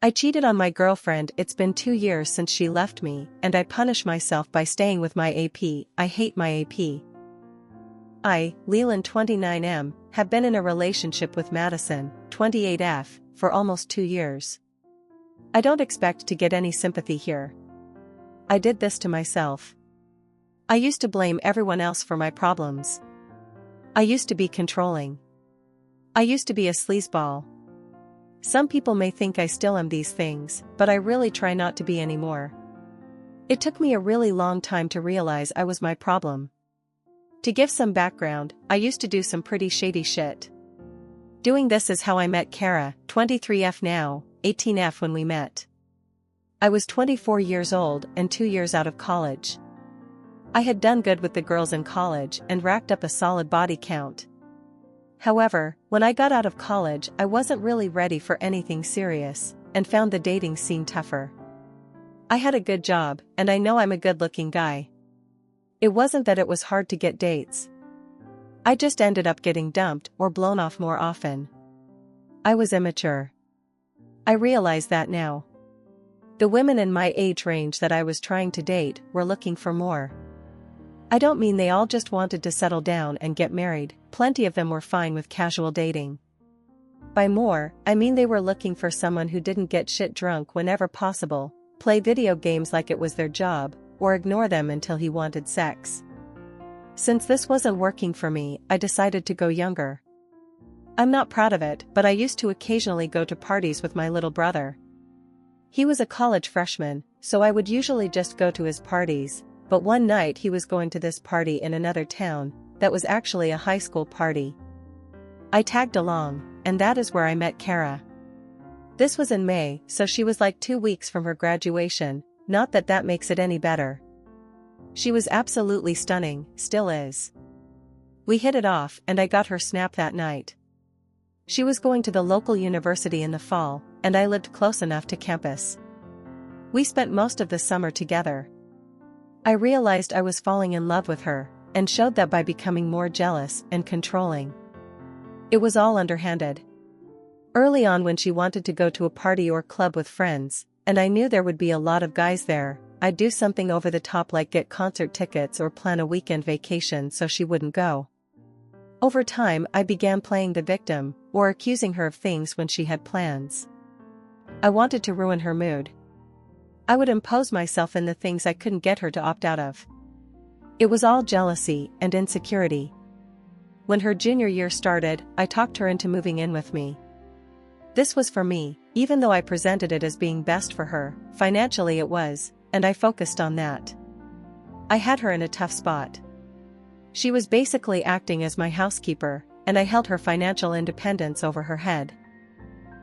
I cheated on my girlfriend. It's been 2 years since she left me, and I punish myself by staying with my AP. I hate my AP. I, Leland 29M, have been in a relationship with Madison, 28F, for almost 2 years. I don't expect to get any sympathy here. I did this to myself. I used to blame everyone else for my problems. I used to be controlling. I used to be a sleazeball. Some people may think I still am these things, but I really try not to be anymore. It took me a really long time to realize I was my problem. To give some background, I used to do some pretty shady shit. Doing this is how I met Kara, 23F now, 18F when we met. I was 24 years old and 2 years out of college. I had done good with the girls in college and racked up a solid body count. However, when I got out of college, I wasn't really ready for anything serious, and found the dating scene tougher. I had a good job, and I know I'm a good-looking guy. It wasn't that it was hard to get dates. I just ended up getting dumped or blown off more often. I was immature. I realize that now. The women in my age range that I was trying to date were looking for more. I don't mean they all just wanted to settle down and get married. Plenty of them were fine with casual dating. By more, I mean they were looking for someone who didn't get shit drunk whenever possible, play video games like it was their job, or ignore them until he wanted sex. Since this wasn't working for me, I decided to go younger. I'm not proud of it, but I used to occasionally go to parties with my little brother. He was a college freshman, so I would usually just go to his parties, but one night he was going to this party in another town, that was actually a high school party. I tagged along, and that is where I met Kara. This was in May, so she was like 2 weeks from her graduation, not that that makes it any better. She was absolutely stunning, still is. We hit it off and I got her snap that night. She was going to the local university in the fall, and I lived close enough to campus. We spent most of the summer together. I realized I was falling in love with her, and showed that by becoming more jealous and controlling. It was all underhanded. Early on when she wanted to go to a party or club with friends, and I knew there would be a lot of guys there, I'd do something over the top like get concert tickets or plan a weekend vacation so she wouldn't go. Over time I began playing the victim, or accusing her of things when she had plans. I wanted to ruin her mood. I would impose myself in the things I couldn't get her to opt out of. It was all jealousy and insecurity. When her junior year started, I talked her into moving in with me. This was for me, even though I presented it as being best for her. Financially it was, and I focused on that. I had her in a tough spot. She was basically acting as my housekeeper, and I held her financial independence over her head.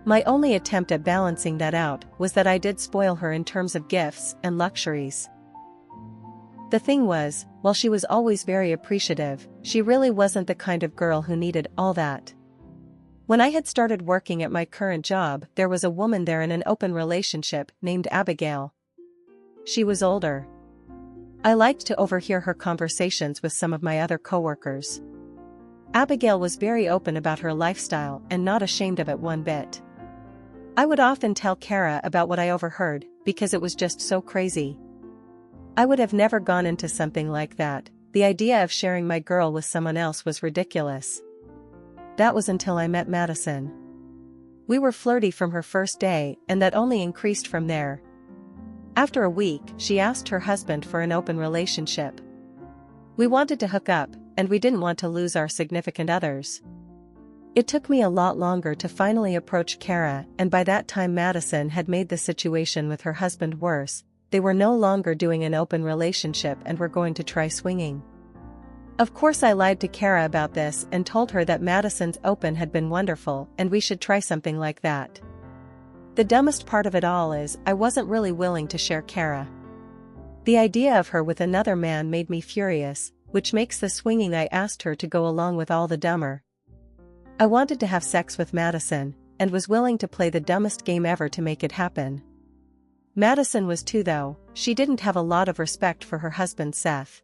My only attempt at balancing that out was that I did spoil her in terms of gifts and luxuries. The thing was, while she was always very appreciative, she really wasn't the kind of girl who needed all that. When I had started working at my current job, there was a woman there in an open relationship named Abigail. She was older. I liked to overhear her conversations with some of my other coworkers. Abigail was very open about her lifestyle and not ashamed of it one bit. I would often tell Kara about what I overheard, because it was just so crazy. I would have never gone into something like that. The idea of sharing my girl with someone else was ridiculous. That was until I met Madison. We were flirty from her first day, and that only increased from there. After a week, she asked her husband for an open relationship. We wanted to hook up, and we didn't want to lose our significant others. It took me a lot longer to finally approach Kara, and by that time Madison had made the situation with her husband worse. They were no longer doing an open relationship and were going to try swinging. Of course I lied to Kara about this and told her that Madison's open had been wonderful and we should try something like that. The dumbest part of it all is, I wasn't really willing to share Kara. The idea of her with another man made me furious, which makes the swinging I asked her to go along with all the dumber. I wanted to have sex with Madison, and was willing to play the dumbest game ever to make it happen. Madison was too though. She didn't have a lot of respect for her husband Seth.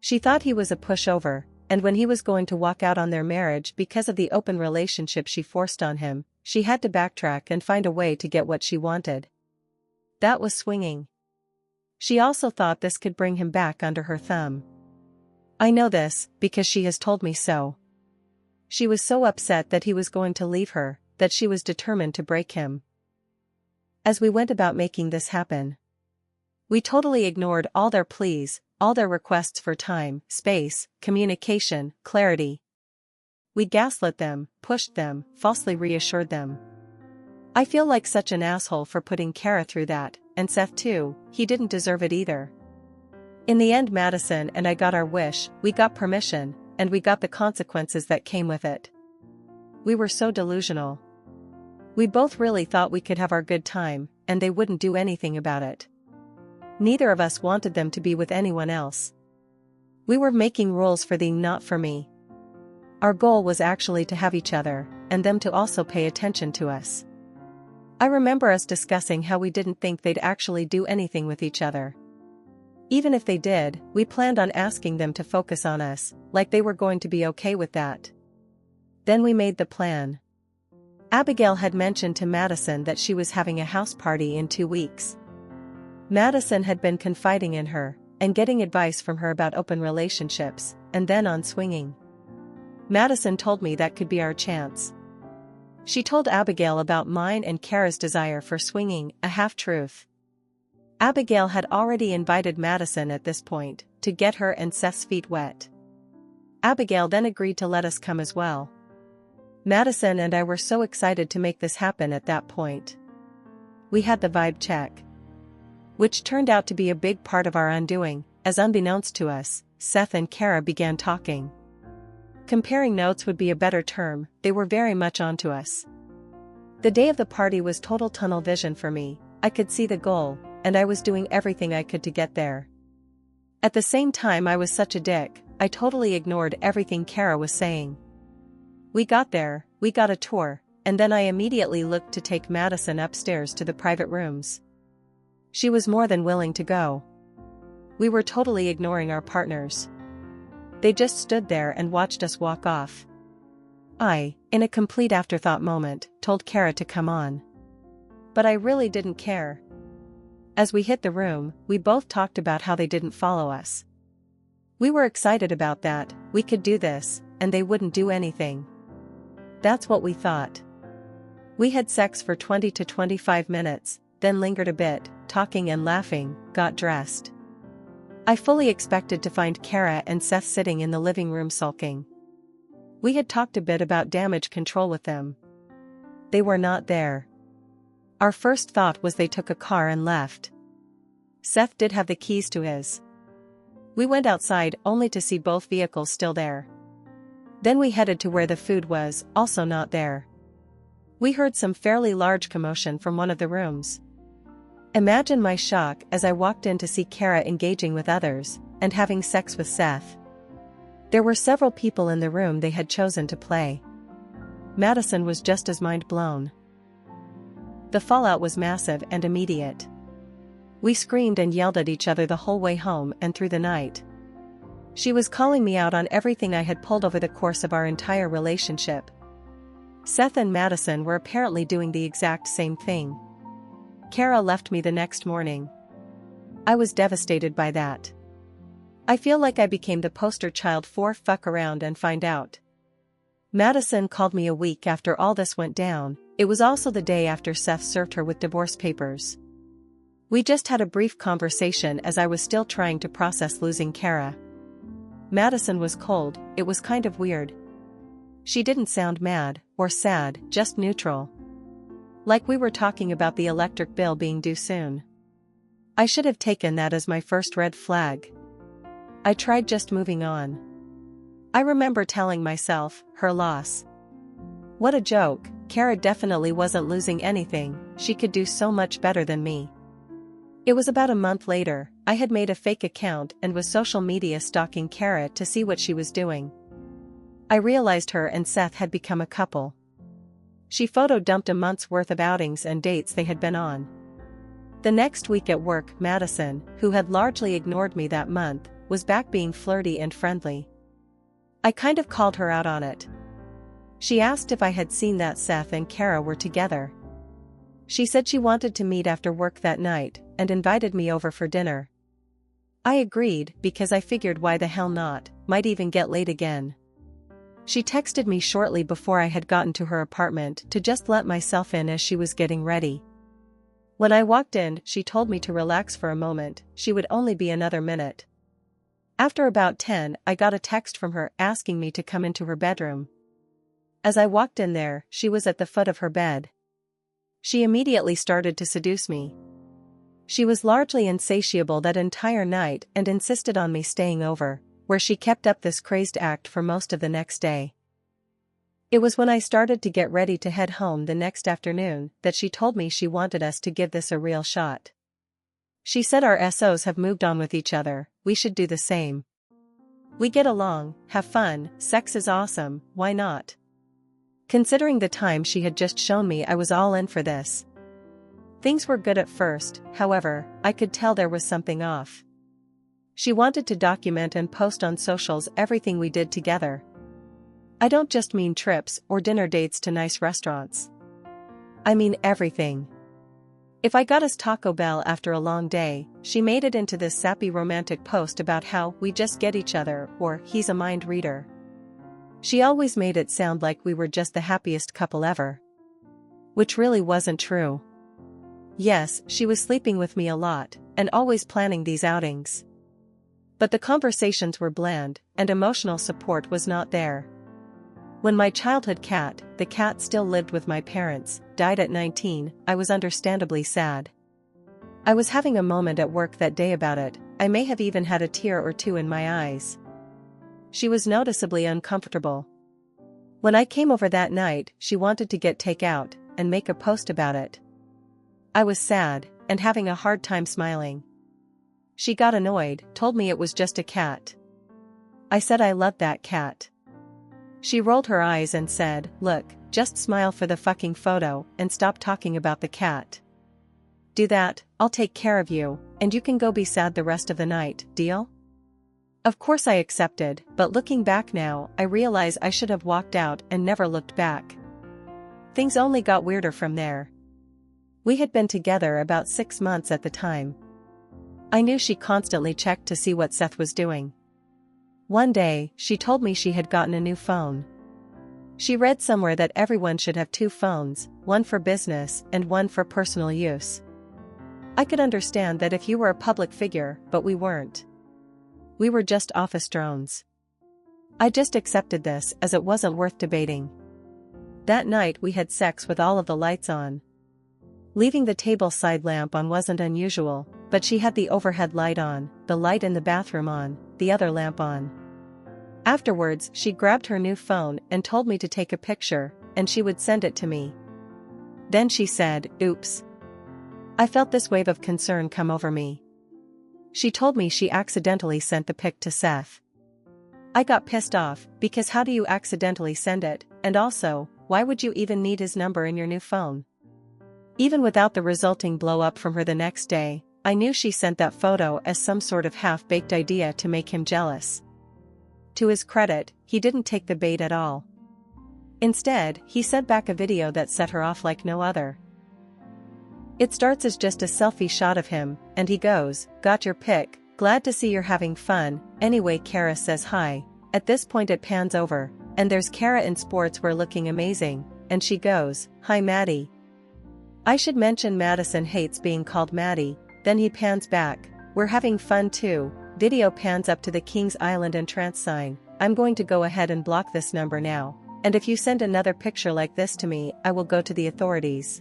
She thought he was a pushover, and when he was going to walk out on their marriage because of the open relationship she forced on him, she had to backtrack and find a way to get what she wanted. That was swinging. She also thought this could bring him back under her thumb. I know this, because she has told me so. She was so upset that he was going to leave her, that she was determined to break him. As we went about making this happen, we totally ignored all their pleas, all their requests for time, space, communication, clarity. We gaslit them, pushed them, falsely reassured them. I feel like such an asshole for putting Kara through that, and Seth too. He didn't deserve it either. In the end, Madison and I got our wish, we got permission, and we got the consequences that came with it. We were so delusional. We both really thought we could have our good time, and they wouldn't do anything about it. Neither of us wanted them to be with anyone else. We were making rules for them, not for me. Our goal was actually to have each other, and them to also pay attention to us. I remember us discussing how we didn't think they'd actually do anything with each other. Even if they did, we planned on asking them to focus on us, like they were going to be okay with that. Then we made the plan. Abigail had mentioned to Madison that she was having a house party in 2 weeks. Madison had been confiding in her, and getting advice from her about open relationships, and then on swinging. Madison told me that could be our chance. She told Abigail about mine and Kara's desire for swinging, a half-truth. Abigail had already invited Madison at this point, to get her and Seth's feet wet. Abigail then agreed to let us come as well. Madison and I were so excited to make this happen at that point. We had the vibe check, which turned out to be a big part of our undoing, as unbeknownst to us, Seth and Kara began talking. Comparing notes would be a better term, they were very much onto us. The day of the party was total tunnel vision for me. I could see the goal, and I was doing everything I could to get there. At the same time, I was such a dick, I totally ignored everything Kara was saying. We got there, we got a tour, and then I immediately looked to take Madison upstairs to the private rooms. She was more than willing to go. We were totally ignoring our partners. They just stood there and watched us walk off. I, in a complete afterthought moment, told Kara to come on. But I really didn't care. As we hit the room, we both talked about how they didn't follow us. We were excited about that, we could do this, and they wouldn't do anything. That's what we thought. We had sex for 20 to 25 minutes, then lingered a bit, talking and laughing, got dressed. I fully expected to find Kara and Seth sitting in the living room sulking. We had talked a bit about damage control with them. They were not there. Our first thought was they took a car and left. Seth did have the keys to his. We went outside only to see both vehicles still there. Then we headed to where the food was, also not there. We heard some fairly large commotion from one of the rooms. Imagine my shock as I walked in to see Kara engaging with others, and having sex with Seth. There were several people in the room they had chosen to play. Madison was just as mind-blown. The fallout was massive and immediate. We screamed and yelled at each other the whole way home and through the night. She was calling me out on everything I had pulled over the course of our entire relationship. Seth and Madison were apparently doing the exact same thing. Kara left me the next morning. I was devastated by that. I feel like I became the poster child for fuck around and find out. Madison called me a week after all this went down. It was also the day after Seth served her with divorce papers. We just had a brief conversation as I was still trying to process losing Kara. Madison was cold, it was kind of weird. She didn't sound mad, or sad, just neutral. Like we were talking about the electric bill being due soon. I should have taken that as my first red flag. I tried just moving on. I remember telling myself, her loss. What a joke, Kara definitely wasn't losing anything, she could do so much better than me. It was about a month later, I had made a fake account and was social media stalking Kara to see what she was doing. I realized her and Seth had become a couple. She photo dumped a month's worth of outings and dates they had been on. The next week at work, Madison, who had largely ignored me that month, was back being flirty and friendly. I kind of called her out on it. She asked if I had seen that Seth and Kara were together. She said she wanted to meet after work that night, and invited me over for dinner. I agreed because I figured why the hell not, might even get late again. She texted me shortly before I had gotten to her apartment to just let myself in as she was getting ready. When I walked in, she told me to relax for a moment, she would only be another minute. After about 10, I got a text from her asking me to come into her bedroom. As I walked in there, she was at the foot of her bed. She immediately started to seduce me. She was largely insatiable that entire night and insisted on me staying over, where she kept up this crazed act for most of the next day. It was when I started to get ready to head home the next afternoon that she told me she wanted us to give this a real shot. She said our SOs have moved on with each other, we should do the same. We get along, have fun, sex is awesome, why not? Considering the time she had just shown me, I was all in for this. Things were good at first, however, I could tell there was something off. She wanted to document and post on socials everything we did together. I don't just mean trips or dinner dates to nice restaurants. I mean everything. If I got us Taco Bell after a long day, she made it into this sappy romantic post about how we just get each other or he's a mind reader. She always made it sound like we were just the happiest couple ever. Which really wasn't true. Yes, she was sleeping with me a lot, and always planning these outings. But the conversations were bland, and emotional support was not there. When my childhood cat, the cat still lived with my parents, died at 19, I was understandably sad. I was having a moment at work that day about it, I may have even had a tear or two in my eyes. She was noticeably uncomfortable. When I came over that night, she wanted to get takeout, and make a post about it. I was sad, and having a hard time smiling. She got annoyed, told me it was just a cat. I said I loved that cat. She rolled her eyes and said, look, just smile for the fucking photo, and stop talking about the cat. Do that, I'll take care of you, and you can go be sad the rest of the night, deal? Of course I accepted, but looking back now, I realize I should have walked out and never looked back. Things only got weirder from there. We had been together about 6 months at the time. I knew she constantly checked to see what Seth was doing. One day, she told me she had gotten a new phone. She read somewhere that everyone should have 2 phones, one for business and one for personal use. I could understand that if you were a public figure, but we weren't. We were just office drones. I just accepted this as it wasn't worth debating. That night we had sex with all of the lights on. Leaving the table side lamp on wasn't unusual, but she had the overhead light on, the light in the bathroom on, the other lamp on. Afterwards, she grabbed her new phone and told me to take a picture, and she would send it to me. Then she said, oops. I felt this wave of concern come over me. She told me she accidentally sent the pic to Seth. I got pissed off, because how do you accidentally send it, and also, why would you even need his number in your new phone? Even without the resulting blow-up from her the next day, I knew she sent that photo as some sort of half-baked idea to make him jealous. To his credit, he didn't take the bait at all. Instead, he sent back a video that set her off like no other. It starts as just a selfie shot of him, and he goes, got your pic, glad to see you're having fun, anyway Kara says hi. At this point it pans over, and there's Kara in sportswear looking amazing, and she goes, hi Maddie. I should mention Madison hates being called Maddie, then he pans back, we're having fun too, video pans up to the Kings Island entrance sign, I'm going to go ahead and block this number now, and if you send another picture like this to me I will go to the authorities.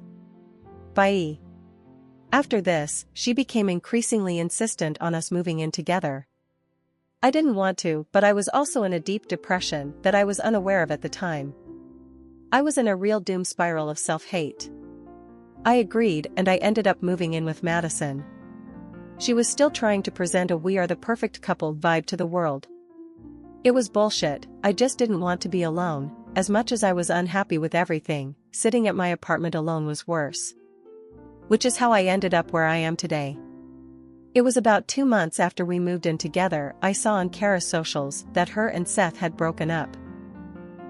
Bye. After this, she became increasingly insistent on us moving in together. I didn't want to, but I was also in a deep depression that I was unaware of at the time. I was in a real doom spiral of self-hate. I agreed and I ended up moving in with Madison. She was still trying to present a we are the perfect couple vibe to the world. It was bullshit, I just didn't want to be alone, as much as I was unhappy with everything, sitting at my apartment alone was worse. Which is how I ended up where I am today. It was about 2 months after we moved in together I saw on Kara's socials that her and Seth had broken up.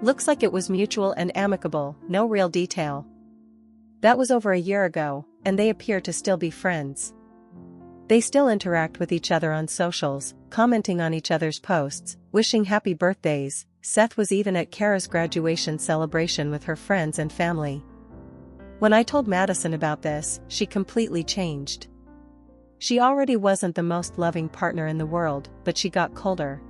Looks like it was mutual and amicable, no real detail. That was over a year ago, and they appear to still be friends. They still interact with each other on socials, commenting on each other's posts, wishing happy birthdays. Seth was even at Kara's graduation celebration with her friends and family. When I told Madison about this, she completely changed. She already wasn't the most loving partner in the world, but she got colder.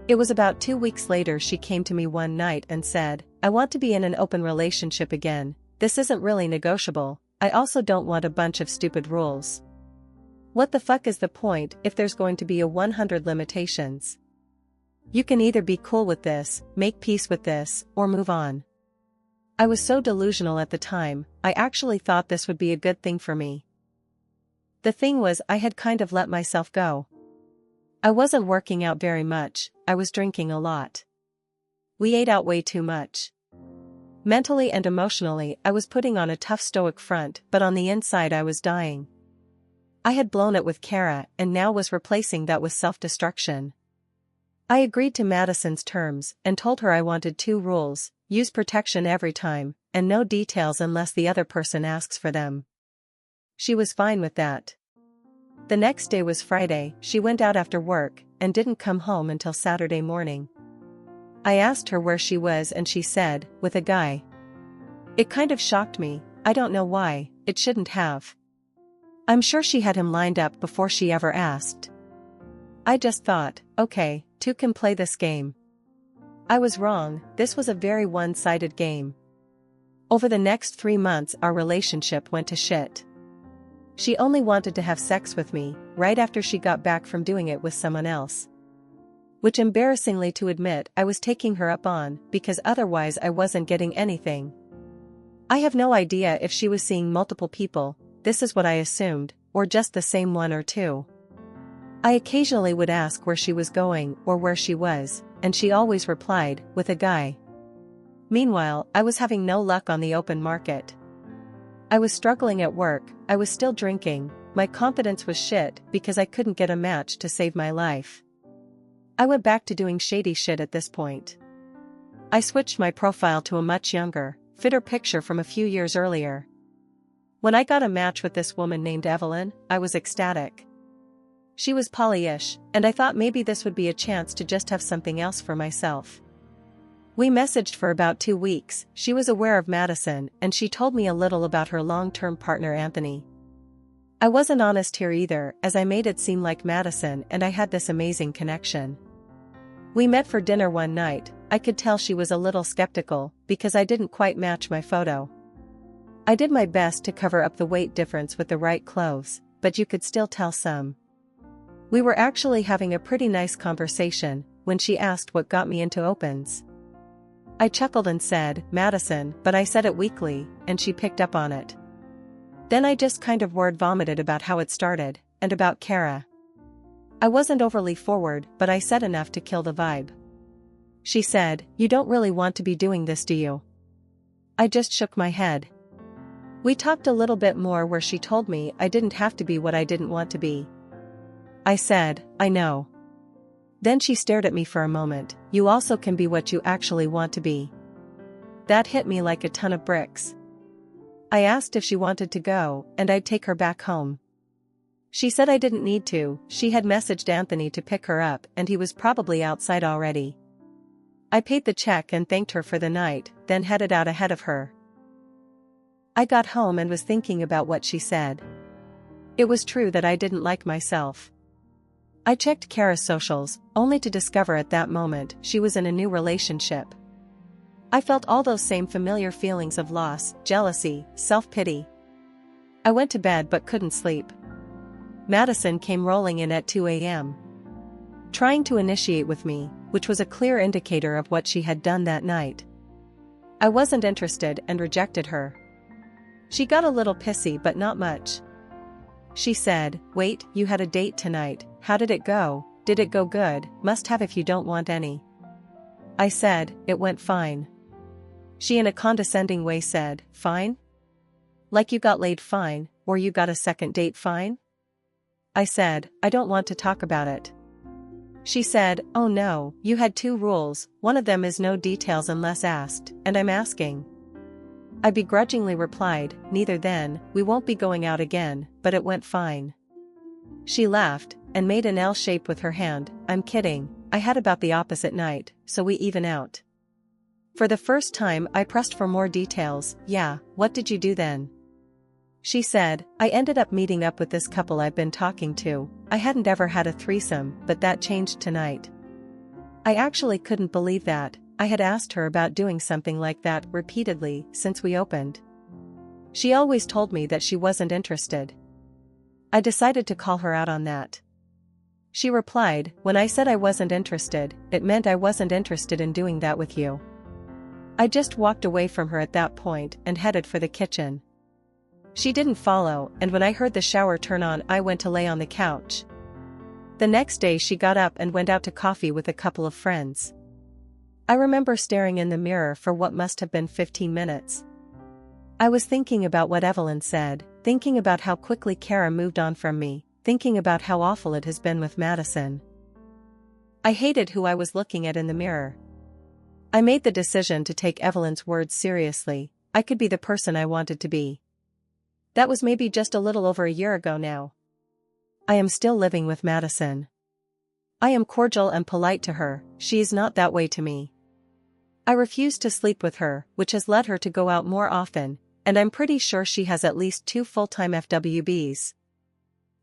It was about 2 weeks later she came to me one night and said, "I want to be in an open relationship again. This isn't really negotiable. I also don't want a bunch of stupid rules. What the fuck is the point if there's going to be a 100 limitations? You can either be cool with this, make peace with this, or move on." I was so delusional at the time, I actually thought this would be a good thing for me. The thing was, I had kind of let myself go. I wasn't working out very much, I was drinking a lot. We ate out way too much. Mentally and emotionally, I was putting on a tough stoic front, but on the inside I was dying. I had blown it with Kara and now was replacing that with self-destruction. I agreed to Madison's terms and told her I wanted 2 rules: use protection every time, and no details unless the other person asks for them. She was fine with that. The next day was Friday. She went out after work and didn't come home until Saturday morning. I asked her where she was and she said, "With a guy." It kind of shocked me, I don't know why, it shouldn't have. I'm sure she had him lined up before she ever asked. I just thought, okay, 2 can play this game. I was wrong, this was a very one-sided game. Over the next 3 months our relationship went to shit. She only wanted to have sex with me, right after she got back from doing it with someone else. Which, embarrassingly to admit, I was taking her up on, because otherwise I wasn't getting anything. I have no idea if she was seeing multiple people, this is what I assumed, or just the same 1 or 2. I occasionally would ask where she was going or where she was, and she always replied, "With a guy." Meanwhile, I was having no luck on the open market. I was struggling at work, I was still drinking, my confidence was shit because I couldn't get a match to save my life. I went back to doing shady shit at this point. I switched my profile to a much younger, fitter picture from a few years earlier. When I got a match with this woman named Evelyn, I was ecstatic. She was poly-ish, and I thought maybe this would be a chance to just have something else for myself. We messaged for about 2 weeks, she was aware of Madison and she told me a little about her long-term partner Anthony. I wasn't honest here either, as I made it seem like Madison and I had this amazing connection. We met for dinner one night. I could tell she was a little skeptical, because I didn't quite match my photo. I did my best to cover up the weight difference with the right clothes, but you could still tell some. We were actually having a pretty nice conversation, when she asked what got me into opens. I chuckled and said, "Madison," but I said it weakly, and she picked up on it. Then I just kind of word vomited about how it started, and about Kara. I wasn't overly forward, but I said enough to kill the vibe. She said, "You don't really want to be doing this, do you?" I just shook my head. We talked a little bit more where she told me I didn't have to be what I didn't want to be. I said, "I know." Then she stared at me for a moment. "You also can be what you actually want to be." That hit me like a ton of bricks. I asked if she wanted to go, and I'd take her back home. She said I didn't need to, she had messaged Anthony to pick her up and he was probably outside already. I paid the check and thanked her for the night, then headed out ahead of her. I got home and was thinking about what she said. It was true that I didn't like myself. I checked Kara's socials, only to discover at that moment she was in a new relationship. I felt all those same familiar feelings of loss, jealousy, self-pity. I went to bed but couldn't sleep. Madison came rolling in at 2 a.m. trying to initiate with me, which was a clear indicator of what she had done that night. I wasn't interested and rejected her. She got a little pissy but not much. She said, "Wait, you had a date tonight, how did it go? Did it go good? Must have if you don't want any." I said, "It went fine." She in a condescending way said, "Fine? Like you got laid fine, or you got a second date fine?" I said, "I don't want to talk about it." She said, "Oh no, you had two rules, one of them is no details unless asked, and I'm asking." I begrudgingly replied, "Neither then, we won't be going out again," but it went fine. She laughed, and made an L shape with her hand. "I'm kidding, I had about the opposite night, so we even out." For the first time I pressed for more details. "Yeah, what did you do then?" She said, "I ended up meeting up with this couple I've been talking to. I hadn't ever had a threesome, but that changed tonight." I actually couldn't believe that. I had asked her about doing something like that repeatedly since we opened. She always told me that she wasn't interested. I decided to call her out on that. She replied, "When I said I wasn't interested, it meant I wasn't interested in doing that with you." I just walked away from her at that point and headed for the kitchen. She didn't follow, and when I heard the shower turn on, I went to lay on the couch. The next day she got up and went out to coffee with a couple of friends. I remember staring in the mirror for what must have been 15 minutes. I was thinking about what Evelyn said, thinking about how quickly Kara moved on from me, thinking about how awful it has been with Madison. I hated who I was looking at in the mirror. I made the decision to take Evelyn's words seriously. I could be the person I wanted to be. That was maybe just a little over a year ago now. I am still living with Madison. I am cordial and polite to her, she is not that way to me. I refuse to sleep with her, which has led her to go out more often, and I'm pretty sure she has at least 2 full-time FWBs.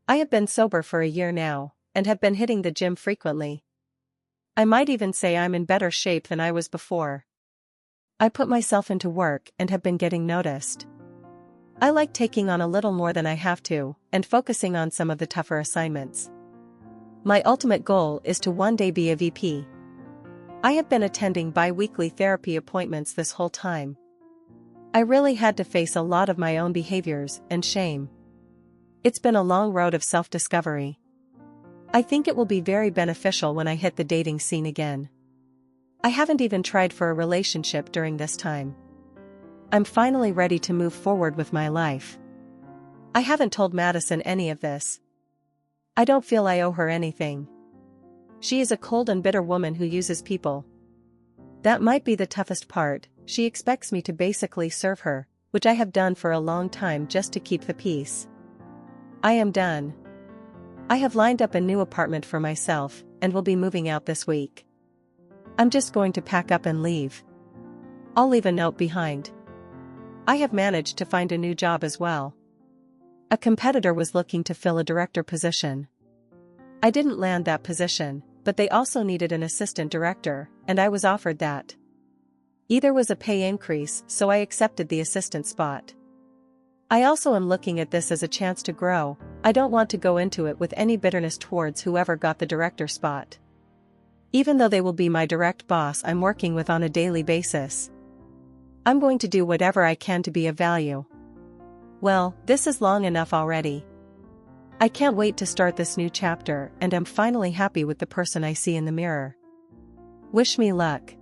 I have been sober for a year now, and have been hitting the gym frequently. I might even say I'm in better shape than I was before. I put myself into work and have been getting noticed. I like taking on a little more than I have to, and focusing on some of the tougher assignments. My ultimate goal is to one day be a VP. I have been attending bi-weekly therapy appointments this whole time. I really had to face a lot of my own behaviors and shame. It's been a long road of self-discovery. I think it will be very beneficial when I hit the dating scene again. I haven't even tried for a relationship during this time. I'm finally ready to move forward with my life. I haven't told Madison any of this. I don't feel I owe her anything. She is a cold and bitter woman who uses people. That might be the toughest part. She expects me to basically serve her, which I have done for a long time just to keep the peace. I am done. I have lined up a new apartment for myself, and will be moving out this week. I'm just going to pack up and leave. I'll leave a note behind. I have managed to find a new job as well. A competitor was looking to fill a director position. I didn't land that position, but they also needed an assistant director, and I was offered that. Either was a pay increase, so I accepted the assistant spot. I also am looking at this as a chance to grow. I don't want to go into it with any bitterness towards whoever got the director spot. Even though they will be my direct boss I'm working with on a daily basis. I'm going to do whatever I can to be of value. Well, this is long enough already. I can't wait to start this new chapter, and I'm finally happy with the person I see in the mirror. Wish me luck.